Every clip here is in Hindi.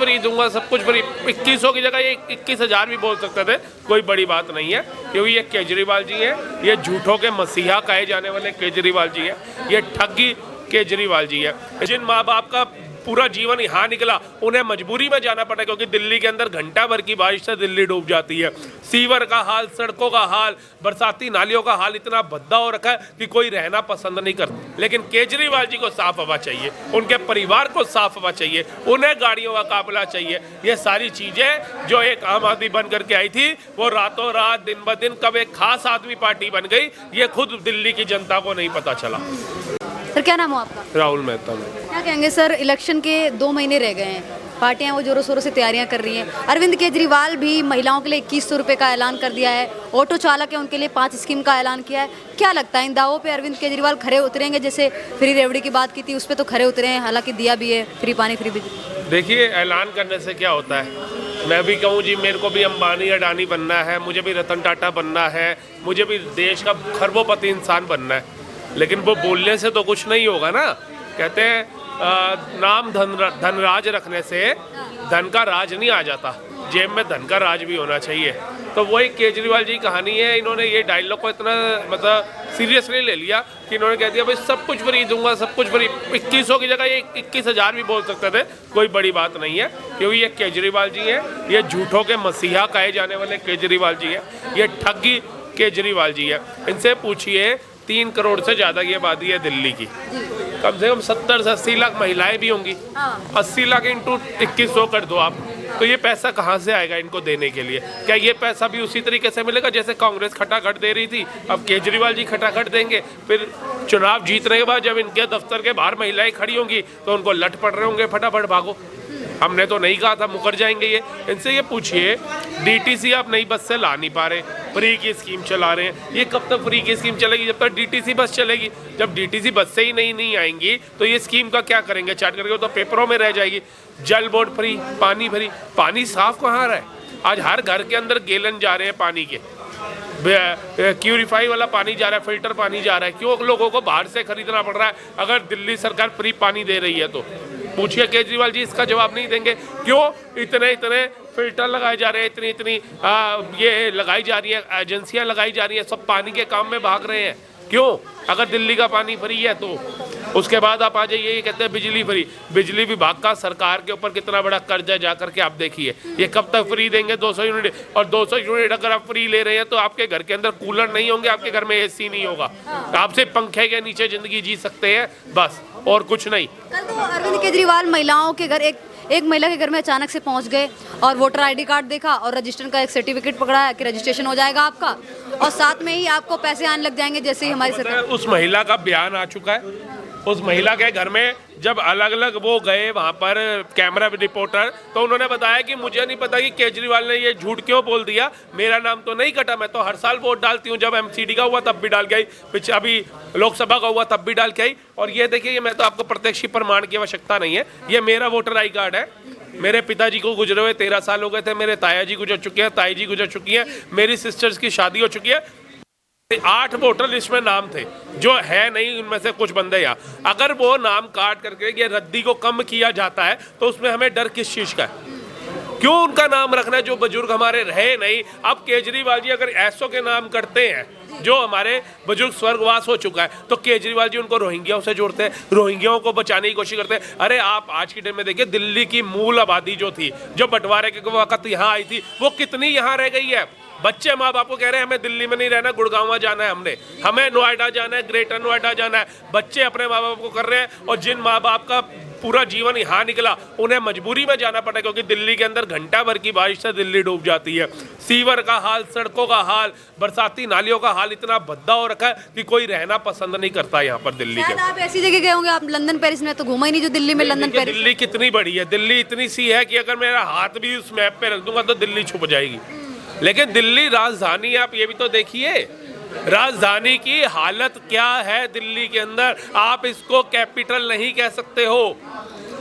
फ्री दूंगा, सब कुछ फ्री। 2100 की जगह ये 21,000 भी बोल सकते थे, कोई बड़ी बात नहीं है, क्योंकि ये केजरीवाल जी हैं, ये झूठों के मसीहा कहे जाने वाले केजरीवाल जी हैं, ये ठगी केजरीवाल जी है। जिन माँ बाप का पूरा जीवन यहाँ निकला, उन्हें मजबूरी में जाना पड़ा, क्योंकि दिल्ली के अंदर घंटा भर की बारिश से दिल्ली डूब जाती है। सीवर का हाल, सड़कों का हाल, बरसाती नालियों का हाल इतना भद्दा हो रखा है कि कोई रहना पसंद नहीं करता। लेकिन केजरीवाल जी को साफ हवा चाहिए, उनके परिवार को साफ हवा चाहिए, उन्हें गाड़ियों का काफिला चाहिए। ये सारी चीज़ें जो एक आम आदमी बन करके आई थी, वो रातों रात दिन ब दिन कब एक खास आदमी पार्टी बन गई, ये खुद दिल्ली की जनता को नहीं पता चला। सर क्या नाम हो आपका? राहुल मेहता में। क्या कहेंगे सर, इलेक्शन के 2 महीने रह गए हैं, पार्टियां वो जोरों शोरों से तैयारियां कर रही हैं। अरविंद केजरीवाल भी महिलाओं के लिए 2100 रुपये का ऐलान कर दिया है, ऑटो चालक है उनके लिए 5 स्कीम का ऐलान किया है। क्या लगता है इन दावों पे अरविंद केजरीवाल खरे उतरेंगे? जैसे फ्री रेवड़ी की बात की थी, उस पर तो खरे उतरे हैं, हालांकि दिया भी है फ्री पानी फ्री बिजली। देखिए, ऐलान करने से क्या होता है, मैं भी कहूँ जी, मेरे को भी अंबानी अडानी बनना है, मुझे भी रतन टाटा बनना है, मुझे भी देश का खरबोपति इंसान बनना है, लेकिन वो बोलने से तो कुछ नहीं होगा ना। कहते हैं नाम धनराज रखने से धन का राज नहीं आ जाता, जेब में धन का राज भी होना चाहिए। तो वही केजरीवाल जी कहानी है, इन्होंने ये डायलॉग को इतना मतलब सीरियसली ले लिया कि इन्होंने कह दिया भाई सब कुछ फ्री दूंगा, सब कुछ फ्री। 2100 की जगह ये 21,000 भी बोल सकते थे, कोई बड़ी बात नहीं है, क्योंकि ये केजरीवाल जी हैं, ये झूठों के मसीहा कहे जाने वाले केजरीवाल जी हैं, ये ठगी केजरीवाल जी है। इनसे पूछिए, 3 करोड़ से ज़्यादा की आबादी है दिल्ली की, कम से कम 70 से 80 लाख महिलाएं भी होंगी। 80 लाख इंटू 2100 कर दो आप, तो ये पैसा कहाँ से आएगा इनको देने के लिए? क्या ये पैसा भी उसी तरीके से मिलेगा जैसे कांग्रेस खटाखट दे रही थी? अब केजरीवाल जी खटाखट देंगे, फिर चुनाव जीतने के बाद जब इनके दफ्तर के बाहर महिलाएं खड़ी होंगी तो उनको लट पड़ रहे होंगे, फटाफट भागो, हमने तो नहीं कहा था, मुकर जाएंगे ये। इनसे ये पूछिए, डीटीसी आप नई बस से ला नहीं पा रहे, फ्री की स्कीम चला रहे हैं, ये कब तक फ्री की स्कीम चलेगी? जब तक डीटीसी बस चलेगी। जब डीटीसी बस से ही नहीं आएंगी तो ये स्कीम का क्या करेंगे? चार्ट करके तो पेपरों में रह जाएगी। जल बोर्ड फ्री, पानी फ्री, पानी साफ कहाँ रहा है? आज हर घर के अंदर गैलन जा रहे हैं पानी के, क्यूरिफाई वाला पानी जा रहा है, फिल्टर पानी जा रहा है। क्यों लोगों को बाहर से खरीदना पड़ रहा है अगर दिल्ली सरकार फ्री पानी दे रही है तो? पूछिए केजरीवाल जी, इसका जवाब नहीं देंगे। क्यों इतने फिल्टर लगाए जा रहे हैं, इतनी ये लगाई जा रही है, एजेंसियां लगाई जा रही हैं, सब पानी के काम में भाग रहे हैं। क्यों? अगर दिल्ली का पानी फ्री है तो। उसके बाद आप आ जाइए, ये कहते हैं बिजली फ्री। बिजली विभाग का सरकार के ऊपर कितना बड़ा कर्जा जा करके आप देखिए, ये कब तक फ्री देंगे? 200 यूनिट, और 200 यूनिट अगर आप फ्री ले रहे हैं तो आपके घर के अंदर कूलर नहीं होंगे, आपके घर में एसी नहीं होगा, आप सिर्फ पंखे के नीचे जिंदगी जी सकते हैं, बस, और कुछ नहीं। कल तो अरविंद केजरीवाल महिलाओं के घर, एक महिला के घर में अचानक से पहुंच गए और वोटर आईडी कार्ड देखा और रजिस्ट्रेशन का एक सर्टिफिकेट पकड़ाया कि रजिस्ट्रेशन हो जाएगा आपका, और साथ में ही आपको पैसे आने लग जाएंगे जैसे ही हमारी सरकार। उस महिला का बयान आ चुका है। उस महिला के घर में जब अलग अलग वो गए वहाँ पर कैमरा रिपोर्टर, तो उन्होंने बताया कि मुझे नहीं पता कि केजरीवाल ने ये झूठ क्यों बोल दिया, मेरा नाम तो नहीं कटा, मैं तो हर साल वोट डालती हूँ, जब एमसीडी का हुआ तब भी डाल के आई, पीछे अभी लोकसभा का हुआ तब भी डाल के आई। और ये देखिए, ये मैं तो आपको प्रत्यक्ष प्रमाण की आवश्यकता नहीं है, ये मेरा वोटर आई कार्ड है। मेरे पिताजी को गुजरे हुए 13 साल हो गए थे, मेरे ताया जी गुजर चुके हैं, ताई जी गुजर चुकी हैं, मेरी सिस्टर्स की शादी हो चुकी है। 8 वोटर लिस्ट में नाम थे, जो है नहीं उनमें से कुछ बंदे। यहाँ अगर वो नाम काट करके ये रद्दी को कम किया जाता है तो उसमें हमें डर किस चीज़ का है? क्यों उनका नाम रखना है जो बुजुर्ग हमारे रहे नहीं? अब केजरीवाल जी अगर ऐसों के नाम करते हैं जो हमारे बुजुर्ग स्वर्गवास हो चुका है, तो केजरीवाल जी उनको रोहिंग्याओं से जोड़ते हैं, रोहिंग्याओं को बचाने की कोशिश करते हैं। अरे आप आज की डेट में देखिए, दिल्ली की मूल आबादी जो थी, जो बंटवारे के वक्त यहाँ आई थी, वो कितनी यहाँ रह गई है। बच्चे माँ बाप को कह रहे हैं हमें दिल्ली में नहीं रहना, गुड़गांव जाना है, हमें नोएडा जाना है, ग्रेटर नोएडा जाना है। बच्चे अपने माँ बाप को कर रहे हैं, और जिन माँ बाप का पूरा जीवन यहाँ निकला, उन्हें मजबूरी में जाना पड़ा, क्योंकि दिल्ली के अंदर घंटा भर की बारिश से दिल्ली डूब जाती है। सीवर का हाल, सड़कों का हाल, बरसाती नालियों का हाल इतना भद्दा हो रखा है कि कोई रहना पसंद नहीं करता यहाँ पर दिल्ली के। आप ऐसी जगह गए होंगे, आप लंदन पेरिस में तो घूमा ही नहीं जो दिल्ली में लंदन पेरिस। दिल्ली कितनी बड़ी है, दिल्ली इतनी सी है कि अगर मेरा हाथ भी उस मैप पे रख दूंगा तो दिल्ली छुप जाएगी। लेकिन दिल्ली राजधानी, आप ये भी तो देखिए, राजधानी की हालत क्या है दिल्ली के अंदर। आप इसको कैपिटल नहीं कह सकते हो।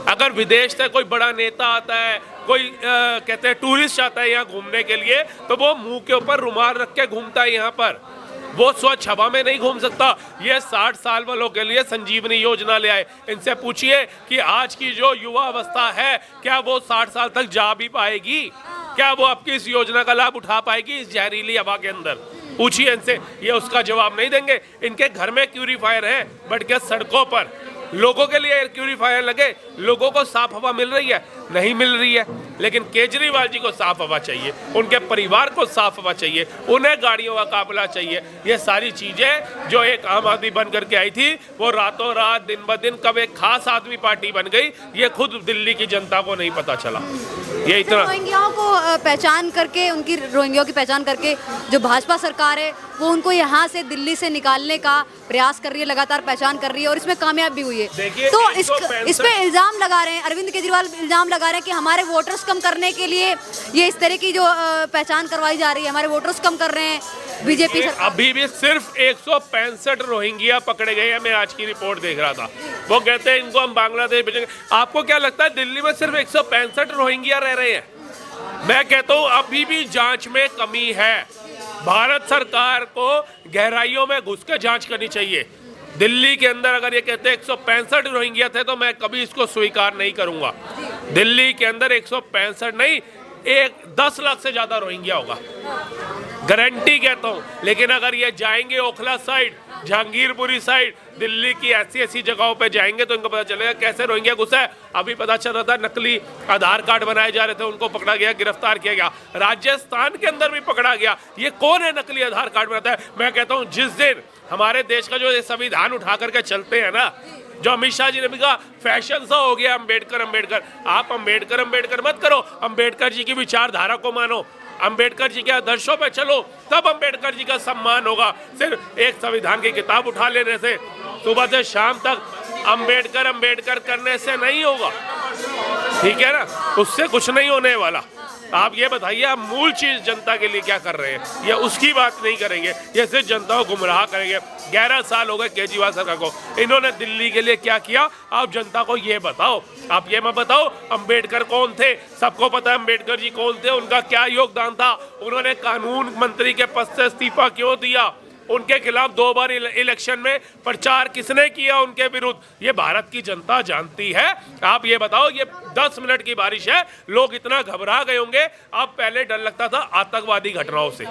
अगर विदेश से कोई बड़ा नेता आता है, कोई कहते हैं टूरिस्ट आता है यहाँ घूमने के लिए, तो वो मुंह के ऊपर रुमाल रख के घूमता है यहाँ पर। वो स्वच्छ हवा में नहीं घूम सकता। ये 60 साल वालों के लिए संजीवनी योजना ले आए। इनसे पूछिए कि आज की जो युवा अवस्था है क्या वो 60 साल तक जा भी पाएगी? क्या वो आपकी इस योजना का लाभ उठा पाएगी इस जहरीली हवा के अंदर? पूछिए इनसे, ये उसका जवाब नहीं देंगे। इनके घर में प्यूरीफायर है, बट क्या सड़कों पर लोगों के लिए एयर प्यूरीफायर लगे? लोगों को साफ हवा मिल रही है? नहीं मिल रही है। लेकिन केजरीवाल जी को साफ हवा चाहिए, उनके परिवार को साफ हवा चाहिए, उन्हें गाड़ियों का काफिला चाहिए। ये सारी चीजें जो एक आम आदमी बन करके आई थी वो रातों रात दिन ब दिन कब एक खास आदमी पार्टी बन गई, ये खुद दिल्ली की जनता को नहीं पता चला। ये इतना रोहिंग्याओं को पहचान करके, उनकी रोहिंग्याओं की पहचान करके जो भाजपा सरकार है वो उनको यहाँ से दिल्ली से निकालने का प्रयास कर रही है, लगातार पहचान कर रही है और इसमें कामयाब भी हुई है। तो इस पे इल्जाम लगा रहे हैं, अरविंद केजरीवाल इल्जाम लगा रहे हैं कि हमारे वोटर्स कम करने के लिए ये इस तरह की जो पहचान करवाई जा रही है, हमारे वोटर्स कम कर रहे हैं बीजेपी सरकार। अभी भी सिर्फ 165 रोहिंग्या पकड़े गए हैं। मैं आज की रिपोर्ट देख रहा था, वो कहते हैं इनको हम बांग्लादेश भेजेंगे। आपको क्या लगता है दिल्ली में सिर्फ 165 रोहिंग्या रह रहे हैं? मैं कहता हूँ अभी भी जांच में कमी है। भारत सरकार को गहराइयों में घुस के जांच करनी चाहिए। दिल्ली के अंदर अगर ये कहते हैं 165 रोहिंग्या थे तो मैं कभी इसको स्वीकार नहीं करूंगा। दिल्ली के अंदर 165 नहीं, 10 लाख से ज्यादा रोहिंग्या होगा, गारंटी कहता हूँ। लेकिन अगर ये जाएंगे ओखला साइड, जहांगीरपुरी साइड, दिल्ली की ऐसी जगहों पे जाएंगे तो इनको पता चलेगा कैसे रोहिंग्या घुसा है। अभी पता चल रहा था नकली आधार कार्ड बनाए जा रहे थे, उनको पकड़ा गया, गिरफ्तार किया गया। राजस्थान के अंदर भी पकड़ा गया। ये कौन है नकली आधार कार्ड बनाता है? मैं कहता हूँ जिस दिन हमारे देश का जो ये संविधान उठा करके चलते हैं ना, जो अमित शाह जी ने भी कहा फैशन सा हो गया अम्बेडकर अम्बेडकर, आप अम्बेडकर अम्बेडकर मत करो, अम्बेडकर जी की विचारधारा को मानो, अम्बेडकर जी के आदर्शों पे चलो, तब अम्बेडकर जी का सम्मान होगा। सिर्फ एक संविधान की किताब उठा लेने से, सुबह से शाम तक अम्बेडकर अम्बेडकर करने से नहीं होगा, ठीक है ना? उससे कुछ नहीं होने वाला। आप ये बताइए आप मूल चीज जनता के लिए क्या कर रहे हैं? ये उसकी बात नहीं करेंगे, ये सिर्फ जनता को गुमराह करेंगे। 11 साल हो गए केजरीवाल सरकार को, इन्होंने दिल्ली के लिए क्या किया? आप जनता को ये बताओ। आप ये मत बताओ अम्बेडकर कौन थे, सबको पता है अम्बेडकर जी कौन थे, उनका क्या योगदान था, उन्होंने कानून मंत्री के पद से इस्तीफा क्यों दिया, उनके खिलाफ 2 बार इलेक्शन में प्रचार किसने किया उनके विरुद्ध, ये भारत की जनता जानती है। आप ये बताओ, ये 10 मिनट की बारिश है, लोग इतना घबरा गए होंगे। अब पहले डर लगता था आतंकवादी घटनाओं से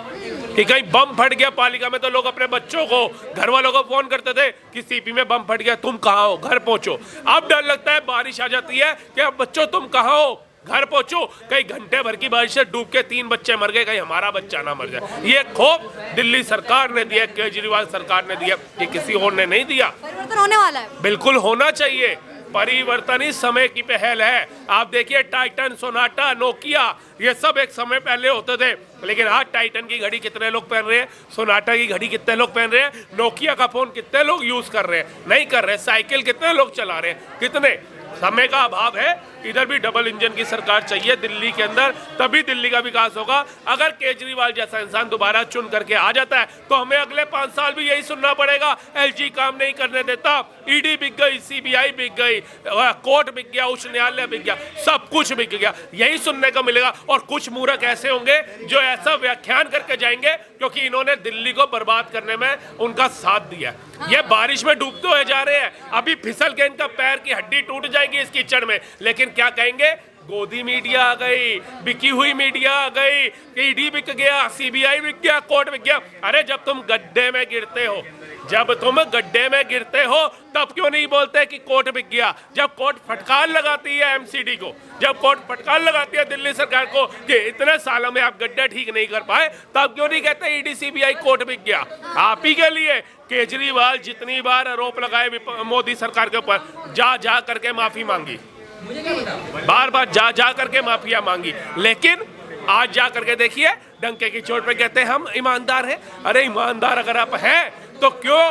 कि कहीं बम फट गया पालिका में, तो लोग अपने बच्चों को, घर वालों को फोन करते थे कि सीपी में बम फट गया, तुम कहाँ हो, घर पहुंचो। अब डर लगता है बारिश आ जाती है कि अब बच्चों तुम कहाँ हो, घर पहुंचो। कई घंटे भर की बारिश से डूब के 3 बच्चे मर गए, कहीं हमारा बच्चा ना मर जाए। ये खौफ दिल्ली सरकार ने दिया, केजरीवाल सरकार ने दिया, ये किसी और ने नहीं दिया। परिवर्तन होने वाला है, बिल्कुल होना चाहिए। परिवर्तन ही समय की पहल है। आप देखिए टाइटन, सोनाटा, नोकिया, ये सब एक समय पहले होते थे, लेकिन आज टाइटन की घड़ी कितने लोग पहन रहे हैं, सोनाटा की घड़ी कितने लोग पहन रहे हैं, नोकिया का फोन कितने लोग यूज कर रहे हैं? नहीं कर रहे। साइकिल कितने लोग चला रहे हैं? कितने? समय का अभाव है। इधर भी डबल इंजन की सरकार चाहिए दिल्ली के अंदर, तभी दिल्ली का विकास होगा। अगर केजरीवाल जैसा इंसान दोबारा चुन करके आ जाता है तो हमें अगले 5 साल भी यही सुनना पड़ेगा, एलजी काम नहीं करने देता, ईडी बिक गई, सीबीआई बिक गई, कोर्ट बिक गया, उच्च न्यायालय बिक गया, सब कुछ बिक गया, यही सुनने को मिलेगा। और कुछ मूर्ख ऐसे होंगे जो ऐसा व्याख्यान करके जाएंगे क्योंकि इन्होंने दिल्ली को बर्बाद करने में उनका साथ दिया। ये बारिश में डूबते हुए जा रहे हैं, अभी फिसल के इनका पैर की हड्डी टूट जाएगी इस कीचड़ में, लेकिन क्या कहेंगे? गोदी मीडिया आ गई, बिकी हुई मीडिया आ गई, ईडी बिक गया, सीबीआई बिक गया, कोर्ट बिक गया। अरे जब तुम गड्ढे में गिरते हो, जब तुम गड्ढे में गिरते हो तब क्यों नहीं बोलते कि कोर्ट बिक गया? जब कोर्ट फटकार लगाती है एमसीडी को, जब कोर्ट फटकार लगाती है दिल्ली सरकार को कि इतने सालों में आप गड्ढे ठीक नहीं कर पाए, तब क्यों नहीं कहते ईडी सीबीआई कोर्ट बिक गया? आप ही के लिए केजरीवाल जितनी बार आरोप लगाए मोदी सरकार के ऊपर, जा करके माफी मांगी, बार बार जा करके माफिया मांगी, लेकिन आज जा करके देखिए डंके की चोट पे कहते हैं हम ईमानदार हैं। अरे ईमानदार अगर आप हैं तो क्यों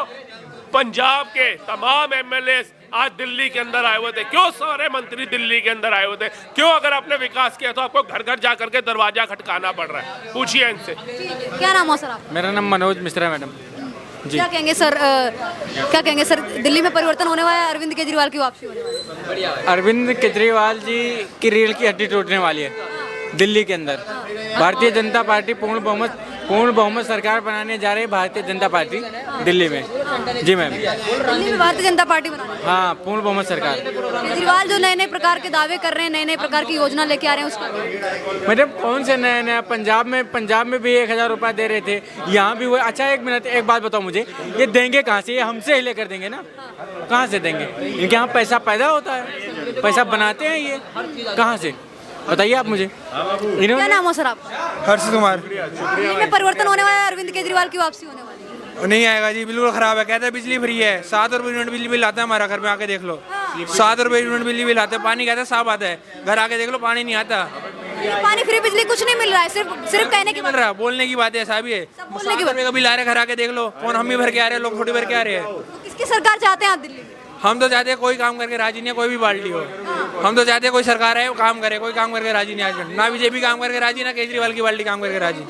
पंजाब के तमाम एमएलए आज दिल्ली के अंदर आए हुए थे? क्यों सारे मंत्री दिल्ली के अंदर आए हुए थे? क्यों अगर आपने विकास किया तो आपको घर घर जा करके दरवाजा खटकाना पड़ रहा है? पूछिए इनसे। क्या नाम हो सर आप? मेरा नाम मनोज मिश्रा मैडम जी। क्या कहेंगे सर, क्या कहेंगे सर, दिल्ली में परिवर्तन होने वाला है, अरविंद केजरीवाल की वापसी होने वाली है? अरविंद केजरीवाल जी की रीढ़ की हड्डी टूटने वाली है दिल्ली के अंदर। भारतीय जनता पार्टी पूर्ण बहुमत पूर्ण बहुमत सरकार बनाने जा रही है भारतीय जनता पार्टी दिल्ली में। जी मैम। दिल्ली में भारतीय जनता पार्टी बना रही हाँ, पूर्ण बहुमत सरकार। है। केजरीवाल जो नए नए प्रकार के दावे कर रहे हैं, नए नए प्रकार की योजना लेके आ रहे हैं, उसका मैडम कौन से नया नया? पंजाब में भी 1,000 रुपया दे रहे थे, यहाँ भी वो। अच्छा एक मिनट, एक बात बताओ मुझे, ये देंगे कहाँ से? ये हमसे ही लेकर देंगे ना, कहाँ से देंगे? इनके यहाँ पैसा पैदा होता है, पैसा बनाते हैं ये, कहाँ से बताइए आप मुझे। क्या नाम हो सर आप? हर्ष कुमार। दिल्ली में परिवर्तन होने वाला है, अरविंद केजरीवाल की वापसी होने वाली है। नहीं आएगा जी, बिल्कुल खराब है। कहते हैं बिजली फ्री है, 7 रुपये यूनिट बिजली बिल आता है हमारा घर में, आके देख लो। 7 रुपये यूनिट बिजली बिल आते हैं, पानी कहते हैं साफ आता है, घर आके देख लो पानी नहीं आता। पानी फ्री, बिजली कुछ नहीं मिल रहा है, सिर्फ कहने की मिल बात। रहा है, बोलने की बात है, ऐसा भी है। बोलने की 7 रुपये का बिल आ रहा है, घर आके देख लो, कौन हम ही भर के आ रहे हैं, लोग थोड़ी भर के आ रहे हैं। तो किसकी सरकार चाहते हैं आप दिल्ली में? हम तो चाहते हैं कोई काम करके राजी नहीं है, कोई भी पार्टी हो। हम तो चाहते हैं कोई सरकार है वो काम करे, कोई काम करके राजी नहीं आज, ना बीजेपी काम करके राजी, ना केजरीवाल की पार्टी काम करके राजी।